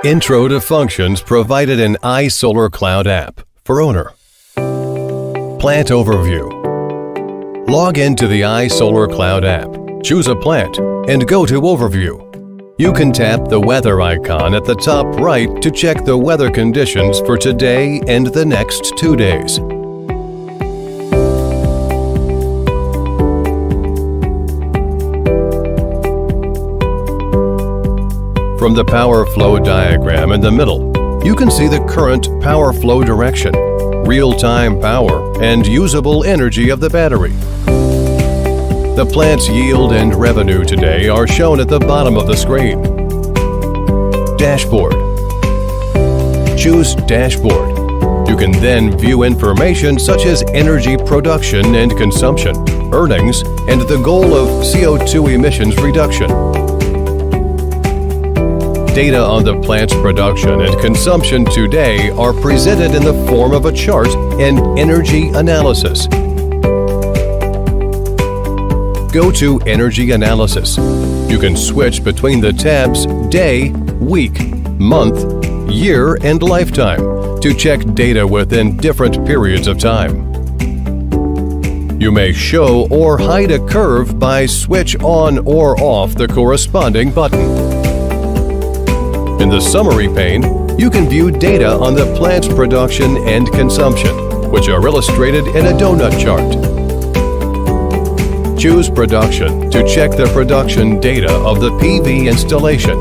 Intro to functions provided in iSolarCloud app for owner. Plant overview. Log into the iSolarCloud app, choose a plant, and go to Overview. You can tap the weather icon at the top right to check the weather conditions for today and the next 2 days. From the power flow diagram in the middle, you can see the current power flow direction, real-time power, and usable energy of the battery. The plant's yield and revenue today are shown at the bottom of the screen. Dashboard. Choose Dashboard. You can then view information such as energy production and consumption, earnings, and the goal of CO2 emissions reduction. Data on the plant's production and consumption today are presented in the form of a chart and energy analysis. Go to Energy Analysis. You can switch between the tabs Day, Week, Month, Year, and Lifetime to check data within different periods of time. You may show or hide a curve by switch on or off the corresponding button. In the Summary pane, you can view data on the plant's production and consumption, which are illustrated in a donut chart. Choose Production to check the production data of the PV installation.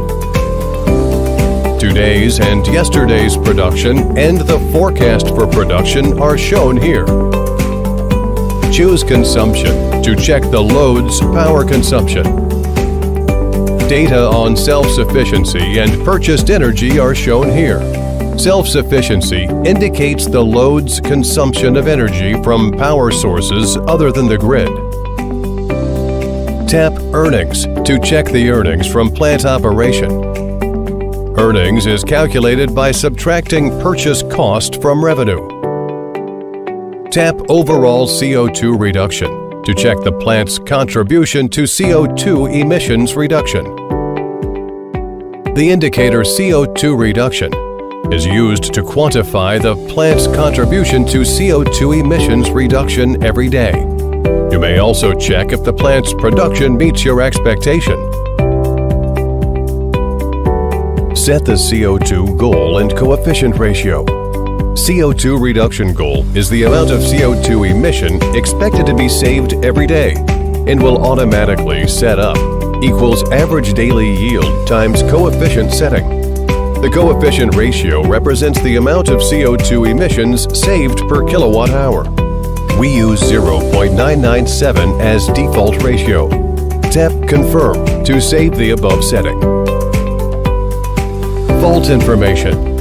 Today's and yesterday's production and the forecast for production are shown here. Choose Consumption to check the load's power consumption. Data on self-sufficiency and purchased energy are shown here. Self-sufficiency indicates the load's consumption of energy from power sources other than the grid. Tap Earnings to check the earnings from plant operation. Earnings is calculated by subtracting purchase cost from revenue. Tap Overall CO2 Reduction to check the plant's contribution to CO2 emissions reduction. The indicator CO2 reduction is used to quantify the plant's contribution to CO2 emissions reduction every day. You may also check if the plant's production meets your expectation. Set the CO2 goal and coefficient ratio. CO2 reduction goal is the amount of CO2 emission expected to be saved every day and will automatically set up equals average daily yield times coefficient setting. The coefficient ratio represents the amount of CO2 emissions saved per kilowatt hour. We use 0.997 as default ratio. Tap Confirm to save the above setting. Fault information.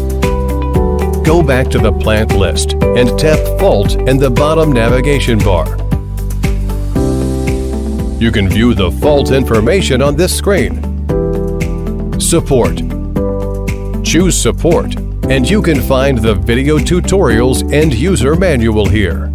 Go back to the plant list and tap Fault in the bottom navigation bar. You can view the fault information on this screen. Support. Choose Support, and you can find the video tutorials and user manual here.